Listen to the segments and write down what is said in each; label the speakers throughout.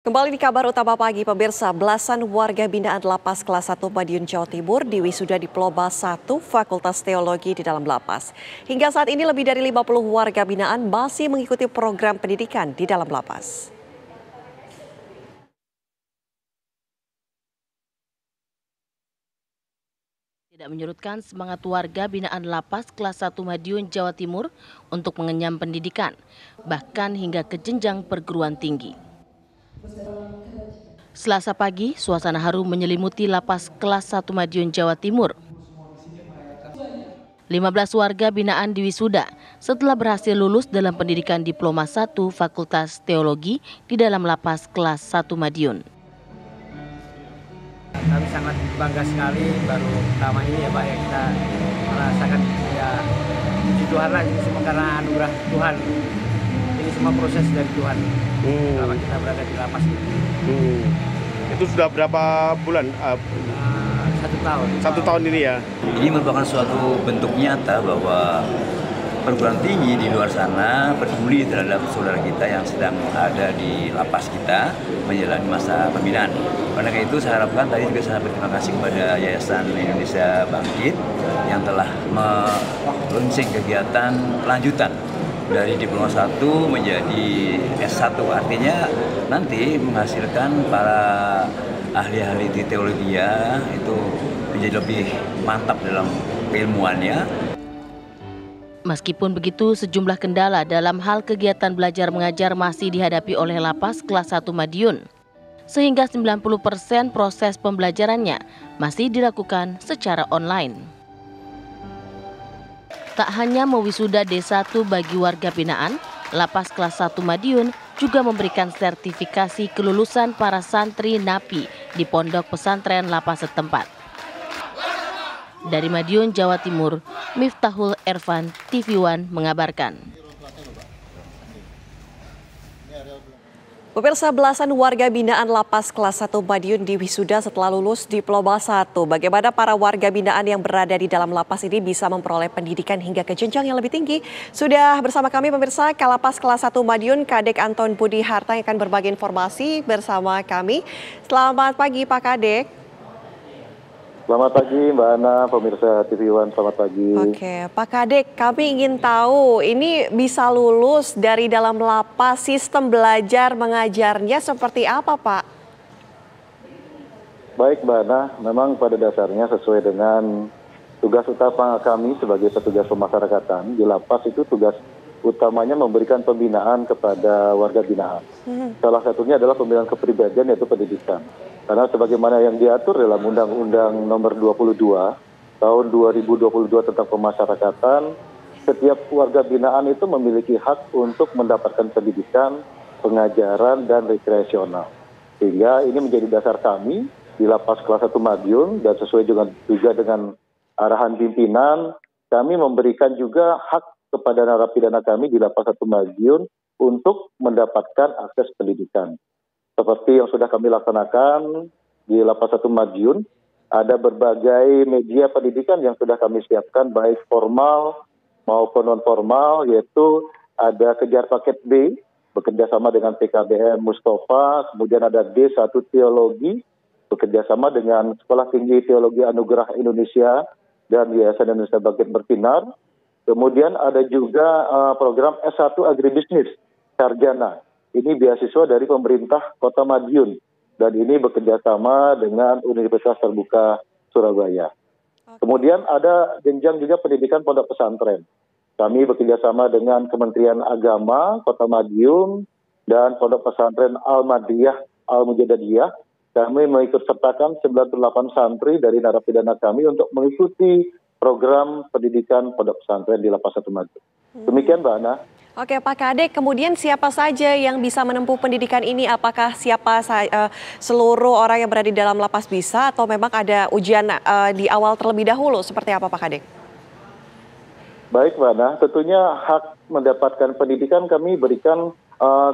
Speaker 1: Kembali di kabar utama pagi, pemirsa, belasan warga binaan Lapas Kelas 1 Madiun, Jawa Timur diwisuda Diploma 1 Fakultas Teologi di dalam lapas. Hingga saat ini lebih dari 50 warga binaan masih mengikuti program pendidikan di dalam lapas.
Speaker 2: Tidak menyurutkan semangat warga binaan Lapas Kelas 1 Madiun, Jawa Timur untuk mengenyam pendidikan, bahkan hingga ke jenjang perguruan tinggi. Selasa pagi, suasana haru menyelimuti Lapas Kelas 1 Madiun, Jawa Timur. 15 warga binaan diwisuda setelah berhasil lulus dalam pendidikan Diploma 1 Fakultas Teologi di dalam Lapas Kelas 1 Madiun.
Speaker 3: Kami sangat bangga sekali baru pertama ini ya Pak ya, kita merasakan ya puji Tuhan lah, ini semua karena anugerah Tuhan. Ini semua proses dari Tuhan selama kita berada di lapas ini.
Speaker 4: Itu sudah berapa bulan?
Speaker 3: 1 tahun.
Speaker 4: 1 tahun ini ya?
Speaker 5: Ini merupakan suatu bentuk nyata bahwa perguruan tinggi di luar sana peduli terhadap saudara kita yang sedang ada di lapas kita menjalani masa pembinaan. Karena itu saya harapkan tadi juga saya berterima kasih kepada Yayasan Indonesia Bangkit yang telah meluncing kegiatan lanjutan dari Diploma 1 menjadi S1. Artinya nanti menghasilkan para ahli-ahli di teologi itu menjadi lebih mantap dalam keilmuannya.
Speaker 2: Meskipun begitu, sejumlah kendala dalam hal kegiatan belajar mengajar masih dihadapi oleh Lapas Kelas 1 Madiun. Sehingga 90% proses pembelajarannya masih dilakukan secara online. Tak hanya mewisuda D1 bagi warga binaan, Lapas Kelas 1 Madiun juga memberikan sertifikasi kelulusan para santri napi di pondok pesantren lapas setempat. Dari Madiun, Jawa Timur, Miftahul Ervan, TV One mengabarkan.
Speaker 1: Pemirsa, belasan warga binaan Lapas Kelas 1 Madiun diwisuda setelah lulus Diploma 1. Bagaimana para warga binaan yang berada di dalam lapas ini bisa memperoleh pendidikan hingga ke jenjang yang lebih tinggi? Sudah bersama kami pemirsa Kalapas Kelas 1 Madiun, Kadek Anton Budi Harta yang akan berbagi informasi bersama kami. Selamat pagi Pak Kadek.
Speaker 6: Selamat pagi Mbak Ana, pemirsa TV One, selamat pagi.
Speaker 1: Oke, Pak Kadek, kami ingin tahu ini bisa lulus dari dalam lapas, sistem belajar mengajarnya seperti apa Pak?
Speaker 6: Baik Mbak Ana, memang pada dasarnya sesuai dengan tugas utama kami sebagai petugas pemasyarakatan, di lapas itu tugas utamanya memberikan pembinaan kepada warga binaan. Salah satunya adalah pembinaan kepribadian yaitu pendidikan. Karena sebagaimana yang diatur dalam Undang-Undang Nomor 22 Tahun 2022 tentang Pemasyarakatan, setiap warga binaan itu memiliki hak untuk mendapatkan pendidikan, pengajaran, dan rekreasional. Sehingga ini menjadi dasar kami di Lapas Kelas 1 Madiun dan sesuai juga dengan arahan pimpinan, kami memberikan juga hak kepada narapidana kami di Lapas 1 Madiun untuk mendapatkan akses pendidikan. Seperti yang sudah kami laksanakan di Lapas 1 Madiun, ada berbagai media pendidikan yang sudah kami siapkan, baik formal maupun non-formal, yaitu ada Kejar Paket B, bekerjasama dengan PKBM Mustafa, kemudian ada D1 Teologi, bekerjasama dengan Sekolah Tinggi Teologi Anugerah Indonesia dan Yayasan Indonesia Bangkit Bersinar. Kemudian ada juga program S1 Agribisnis Sarjana. Ini beasiswa dari pemerintah Kota Madiun dan ini bekerjasama dengan Universitas Terbuka Surabaya. Kemudian ada jenjang juga pendidikan pondok pesantren. Kami bekerjasama dengan Kementerian Agama Kota Madiun dan pondok pesantren Al-Madiyah Al-Mujadadiyah. Kami mengikut sertakan 98 santri dari narapidana kami untuk mengikuti program pendidikan pondok pesantren di Lapas 1 Madiun. Demikian Mbak Ana.
Speaker 1: Oke Pak Kadek, kemudian siapa saja yang bisa menempuh pendidikan ini? Apakah seluruh orang yang berada di dalam lapas bisa atau memang ada ujian di awal terlebih dahulu? Seperti apa Pak Kadek?
Speaker 6: Baik Mbak Ana, tentunya hak mendapatkan pendidikan kami berikan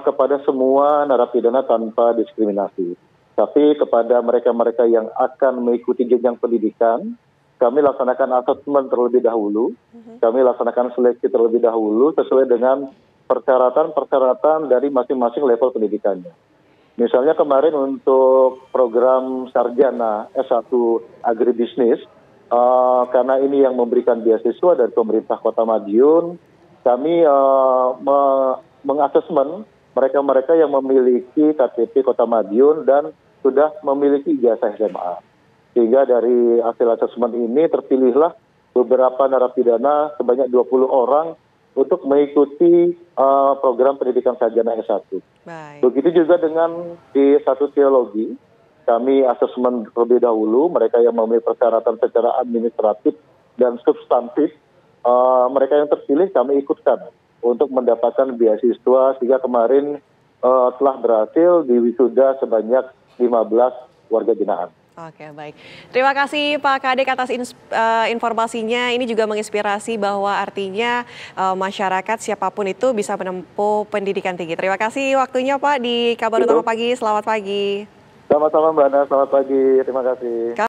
Speaker 6: kepada semua narapidana tanpa diskriminasi. Tapi kepada mereka-mereka yang akan mengikuti jenjang pendidikan, kami laksanakan asesmen terlebih dahulu, kami laksanakan seleksi terlebih dahulu sesuai dengan persyaratan-persyaratan dari masing-masing level pendidikannya. Misalnya kemarin untuk program sarjana S1 agribisnis, karena ini yang memberikan beasiswa dari pemerintah Kota Madiun, kami mengasesmen mereka-mereka yang memiliki KTP Kota Madiun dan sudah memiliki ijazah SMA. Sehingga dari hasil asesmen ini terpilihlah beberapa narapidana sebanyak 20 orang untuk mengikuti program pendidikan sarjana S1.
Speaker 1: Baik.
Speaker 6: Begitu juga dengan di satu teologi, kami asesmen terlebih dahulu, mereka yang memenuhi persyaratan secara administratif dan substantif, mereka yang terpilih kami ikutkan untuk mendapatkan beasiswa, sehingga kemarin telah berhasil diwisuda sebanyak 15 warga binaan.
Speaker 1: Oke, baik. Terima kasih Pak Kadek atas informasinya. Ini juga menginspirasi bahwa artinya masyarakat siapapun itu bisa menempuh pendidikan tinggi. Terima kasih waktunya Pak di Kabar Utama Pagi. Selamat pagi.
Speaker 6: Sama-sama Mbak Ana, selamat pagi. Terima kasih.